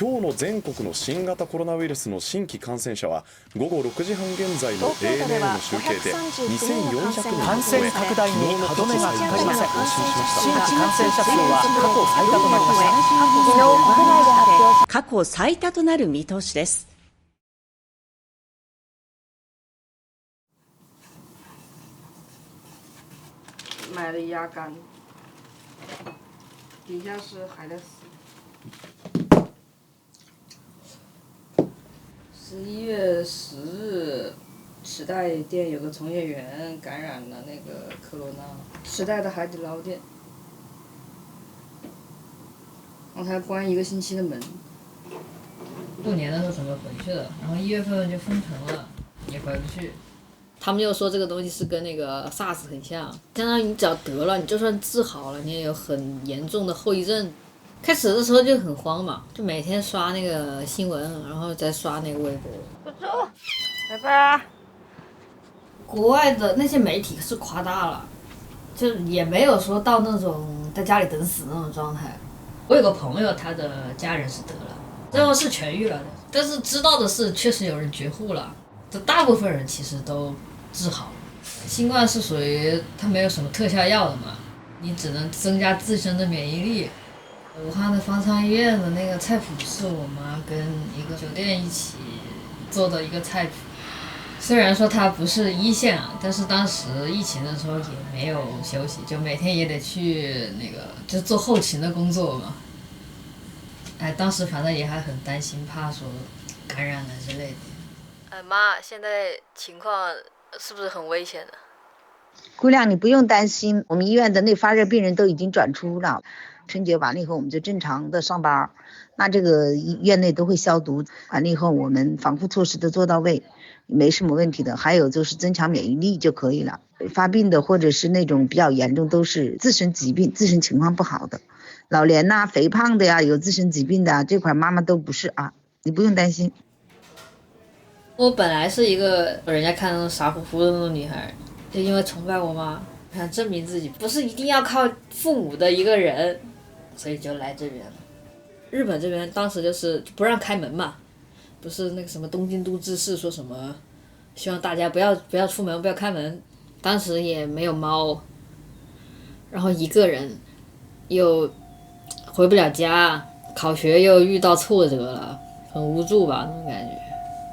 今日の全国の新型コロナウイルスの新規感染者は午後6時半現在の ANA の集計で2400人を感染拡大に歯止めがかかりません。新規感染者数は過去最多となる見通しです。买的鸭肝，底下是海的丝。11月10日，时代店有个从业员感染了那个科罗娜，时代的海底捞店，然后他关1个星期的门。过年的时候准备回去的，然后1月份就封城了，也回不去。他们又说这个东西是跟那个 SARS 很像，相当于你只要得了，你就算治好了，你也有很严重的后遗症。开始的时候就很慌嘛，就每天刷那个新闻，然后再刷那个微博。不走，拜拜。国外的那些媒体是夸大了，就也没有说到那种在家里等死那种状态。我有个朋友，他的家人是得了，最后是痊愈了的，但是知道的是确实有人绝户了，这大部分人其实都治好了。新冠是属于它没有什么特效药的嘛，你只能增加自身的免疫力。武汉的方舱医院的那个菜谱是我妈跟一个酒店一起做的一个菜谱，虽然说它不是一线啊，但是当时疫情的时候也没有休息，就每天也得去那个就做后勤的工作嘛。哎，当时反正也还很担心，怕说感染了之类的。妈，现在情况是不是很危险的？姑娘，你不用担心，我们医院的那发热病人都已经转出了。春节完了以后我们就正常的上班，那这个院内都会消毒，完了以后我们防护措施都做到位，没什么问题的。还有就是增强免疫力就可以了。发病的或者是那种比较严重都是自身疾病，自身情况不好的，老年呐、肥胖的呀，有自身疾病的这块妈妈都不是啊，你不用担心。我本来是一个人家看那种傻乎乎的那种女孩，就因为崇拜我妈，想证明自己不是一定要靠父母的一个人，所以就来这边了。日本这边当时就是不让开门嘛，不是那个什么东京都知事说什么希望大家不要出门，不要开门。当时也没有猫，然后一个人又回不了家，考学又遇到挫折了，很无助吧那种感觉。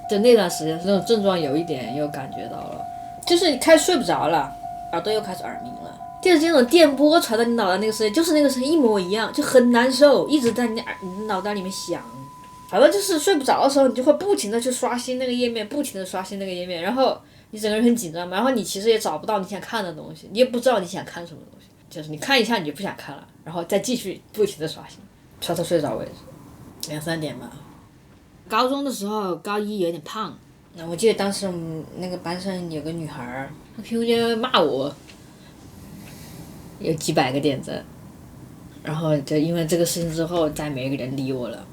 就那段时间那种症状有一点又感觉到了，就是你开始睡不着了，耳朵又开始耳鸣了，就是这种电波传到你脑袋那个声音，就是那个声音一模一样，就很难受，一直在你脑袋里面响。反正就是睡不着的时候，你就会不停的去刷新那个页面，不停的刷新那个页面，然后你整个人很紧张嘛，然后你其实也找不到你想看的东西，你也不知道你想看什么东西，就是你看一下你就不想看了，然后再继续不停的刷新，刷到睡着为止，2、3点吧。高中的时候，高一有点胖，我记得当时我们那个班上有个女孩，她平时骂我，有几百个点赞，然后就因为这个事情之后，再没一个人理我了。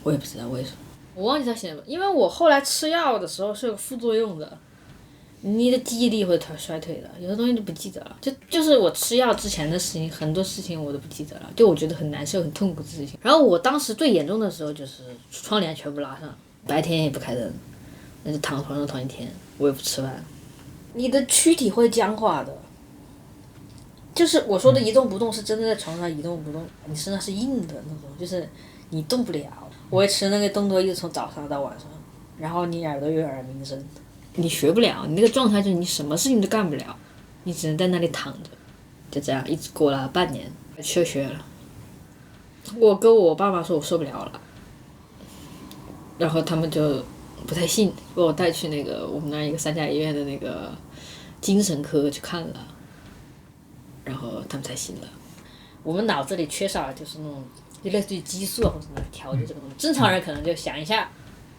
我也不知道为什么，我忘记他写了，因为我后来吃药的时候是有副作用的，你的记忆力会衰退的，有的东西都不记得了。就是我吃药之前的事情，很多事情我都不记得了，就我觉得很难受、很痛苦的事情。然后我当时最严重的时候就是窗帘全部拉上，白天也不开灯，那就躺床上躺一天，我也不吃饭。你的躯体会僵化的，就是我说的一动不动是真的在床上一动不动，你身上是硬的那种，就是你动不了。我会吃那个动作一直从早上到晚上，然后你耳朵有耳鸣声，你学不了，你那个状态就是你什么事情都干不了，你只能在那里躺着，就这样一直过了半年，休学了。我跟我爸妈说我受不了了，然后他们就不太信，把我带去那个我们那一个3甲医院的那个精神科去看了，然后他们才信了。我们脑子里缺少就是那种就类似于激素或者什么调节这个东西，正常人可能就想一下，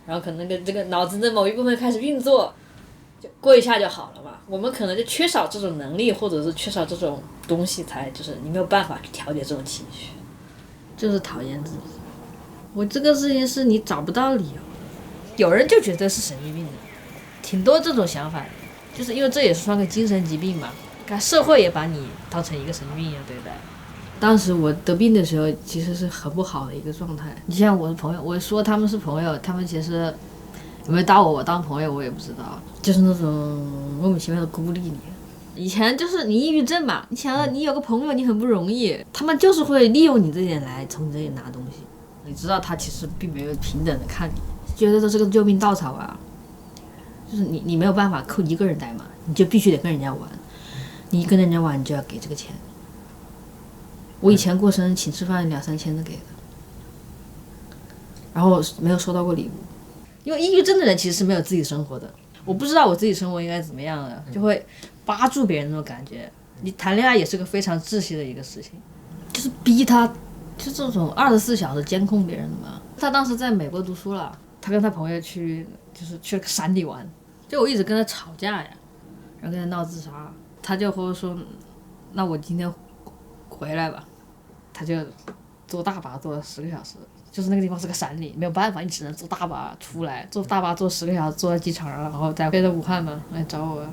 然后可能这个脑子的某一部分开始运作，就过一下就好了嘛。我们可能就缺少这种能力，或者是缺少这种东西，才就是你没有办法去调节这种情绪，就是讨厌自己。我这个事情是你找不到理由的，有人就觉得是神经病的，挺多这种想法的，就是因为这也算个精神疾病嘛，看社会也把你当成一个神经病一样对待。当时我得病的时候，其实是很不好的一个状态。你像我的朋友，我说他们是朋友，他们其实有没有把我当朋友，我也不知道，就是那种莫名其妙的孤立你。以前就是你抑郁症嘛，你想你有个朋友，你很不容易，他们就是会利用你这点来从你这里拿东西。你知道他其实并没有平等的看你，觉得这是个救命稻草啊。就是你没有办法扣一个人带嘛，你就必须得跟人家玩，你一跟人家玩，你就要给这个钱。我以前过生日请吃饭2-3千的给的，然后没有收到过礼物。因为抑郁症的人其实是没有自己生活的，我不知道我自己生活应该怎么样的，就会扒住别人那种感觉。你谈恋爱也是个非常窒息的一个事情，就是逼他，就这种24小时监控别人的嘛。他当时在美国读书了，他跟他朋友去了个山里玩，就我一直跟他吵架呀，然后跟他闹自杀，他就和我说，那我今天回来吧，他就坐大巴坐了10个小时。就是那个地方是个山里，没有办法，你只能坐大巴出来，坐大巴坐10个小时，坐在机场上，然后再飞到武汉嘛来找我。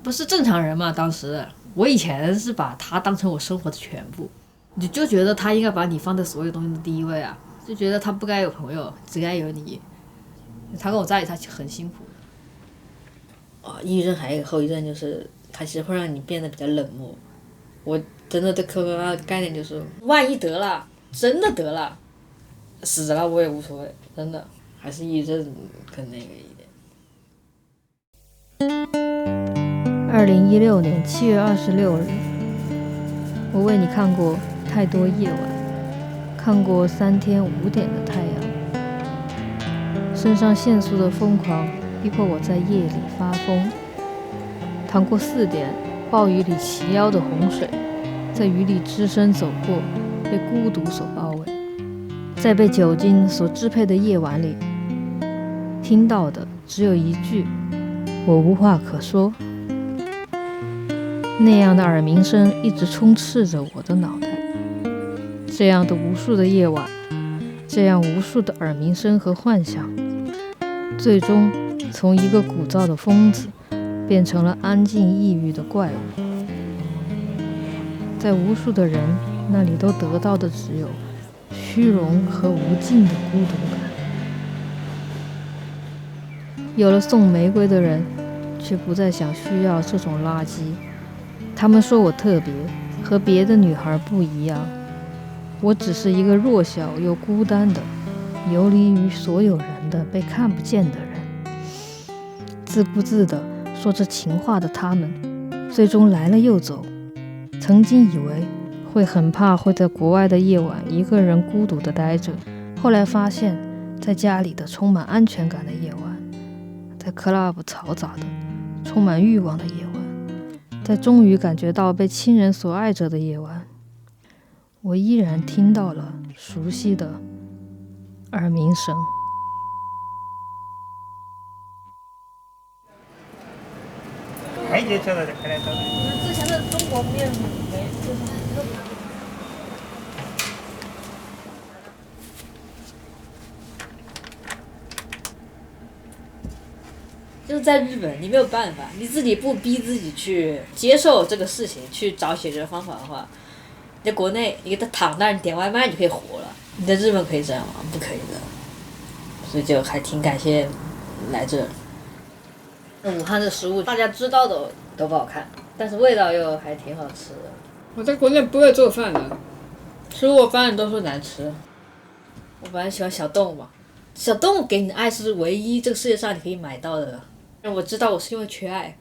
不是正常人嘛？当时我以前是把他当成我生活的全部，你就觉得他应该把你放在所有东西的第一位啊，就觉得他不该有朋友，只该有你。他跟我在一起，他很辛苦。抑郁症还有一个后遗症就是，它其实会让你变得比较冷漠。我真的对 QQ 的概念就是，万一得了，真的得了。死了我也无所谓，真的，还是抑郁症更那个一点。2016年7月26日，我为你看过太多夜晚，看过3天5点的太阳，肾上腺素的疯狂逼迫我在夜里发疯，淌过4点暴雨里齐腰的洪水，在雨里只身走过，被孤独所包围。在被酒精所支配的夜晚里，听到的只有一句我无话可说。那样的耳鸣声一直充斥着我的脑袋，这样的无数的夜晚，这样无数的耳鸣声和幻想，最终从一个鼓噪的疯子变成了安静抑郁的怪物。在无数的人那里都得到的只有虚荣和无尽的孤独感。有了送玫瑰的人，却不再想需要这种垃圾。他们说我特别，和别的女孩不一样。我只是一个弱小又孤单的，游离于所有人的被看不见的人。自顾自地说着情话的他们，最终来了又走。曾经以为会很怕会在国外的夜晚一个人孤独地待着，后来发现在家里的充满安全感的夜晚，在 club 嘈杂的充满欲望的夜晚，在终于感觉到被亲人所爱着的夜晚，我依然听到了熟悉的耳鸣声。之前的中国面没就是在日本，你没有办法，你自己不逼自己去接受这个事情，去找解决方法的话，你在国内你给他躺那儿，你点外卖你就可以活了。你在日本可以这样吗？不可以的。所以就还挺感谢来这。武汉的食物大家知道的都不好看，但是味道又还挺好吃的。我在国内不会做饭的，吃过饭都说难吃。我本来喜欢小动物嘛，小动物给你的爱是唯一这个世界上你可以买到的。我知道我是因为缺爱，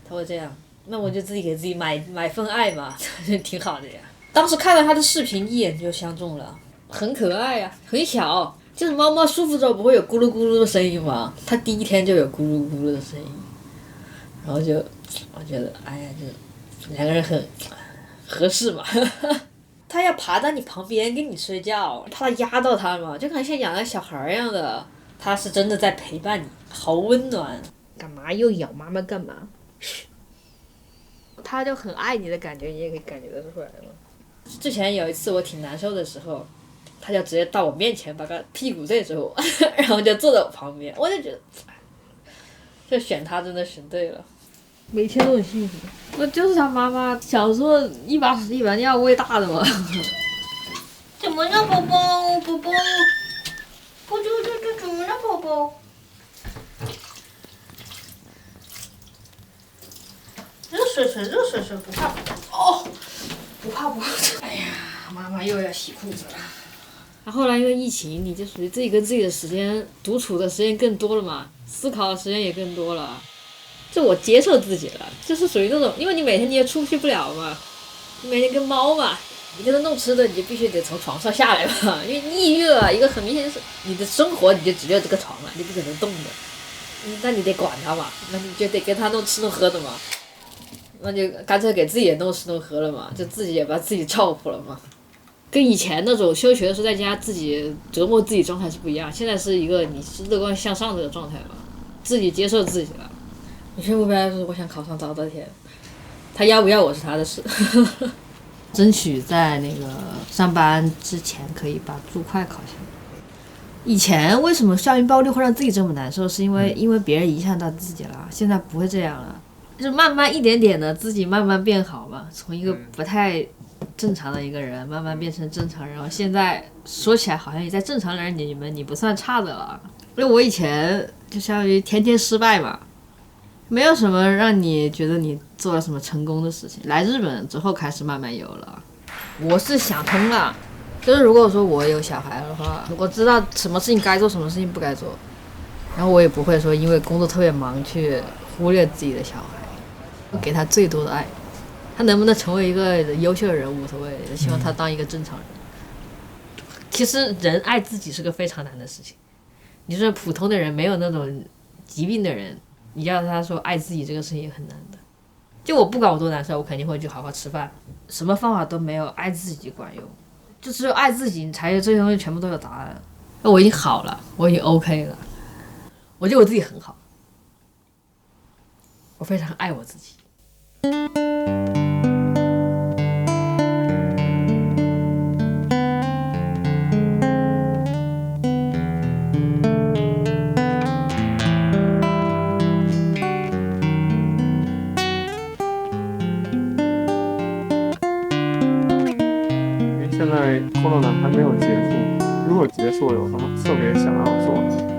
他会这样，那我就自己给自己买份爱嘛，挺好的呀。当时看到他的视频，一眼就相中了，很可爱呀，很小，就是猫猫舒服之后不会有咕噜咕噜的声音吗？它第一天就有咕噜咕噜的声音，然后就我觉得，哎呀，就两个人很合适嘛。它要爬在你旁边跟你睡觉，怕它压到它嘛，就感觉像养个小孩一样的。它是真的在陪伴你，好温暖。干嘛又咬妈妈干嘛？它就很爱你的感觉，你也可以感觉得出来嘛。之前有一次我挺难受的时候，它就直接到我面前，把个屁股对着我，然后就坐在我旁边，我就觉得，就选它真的选对了。每天都很幸福。那就是他妈妈小时候一把屎一把尿喂大的嘛。怎么了，宝宝？宝宝，怎么了，宝宝？热水水，不怕哦，不怕。哎呀，妈妈又要洗裤子了。然后后来因为疫情，你就属于自己跟自己的时间独处的时间更多了嘛，思考的时间也更多了。就我接受自己了，就是属于那种，因为你每天你也出去不了嘛，你每天跟猫嘛，你跟它弄吃的，你就必须得从床上下来嘛，因为你一饿，一个很明显就是你的生活你就只有这个床了，你不可能动的，那你得管它嘛，那你就得跟它弄吃弄喝的嘛，那就干脆给自己也弄吃弄喝了嘛，就自己也把自己照顾了嘛。跟以前那种休学的时候在家自己折磨自己状态是不一样，现在是一个你是乐观向上的状态嘛，自己接受自己了。我现在目标就是我想考上早稻田，他要不要我是他的事。争取在那个上班之前可以把注会考下来。以前为什么校园暴力会让自己这么难受，是因为别人影响到自己了，现在不会这样了，就是慢慢一点点的自己慢慢变好嘛，从一个不太正常的一个人慢慢变成正常人，然后现在说起来好像也在正常人里面你不算差的了。因为我以前就相当于天天失败嘛，没有什么让你觉得你做了什么成功的事情。来日本之后开始慢慢有了，我是想通了，就是如果说我有小孩的话，我知道什么事情该做，什么事情不该做，然后我也不会说因为工作特别忙去忽略自己的小孩，给他最多的爱。他能不能成为一个优秀的人无所谓，希望他当一个正常人。其实人爱自己是个非常难的事情，你说普通的人没有那种疾病的人，你要他说爱自己这个事情也很难的。就我不管我多难受，我肯定会去好好吃饭，什么方法都没有爱自己管用，就只有爱自己，你才这些东西全部都有答案。那我已经好了，我已经 OK 了，我觉得我自己很好，我非常爱我自己。现在 Corona 还没有结束，如果结束有什么特别想要做的？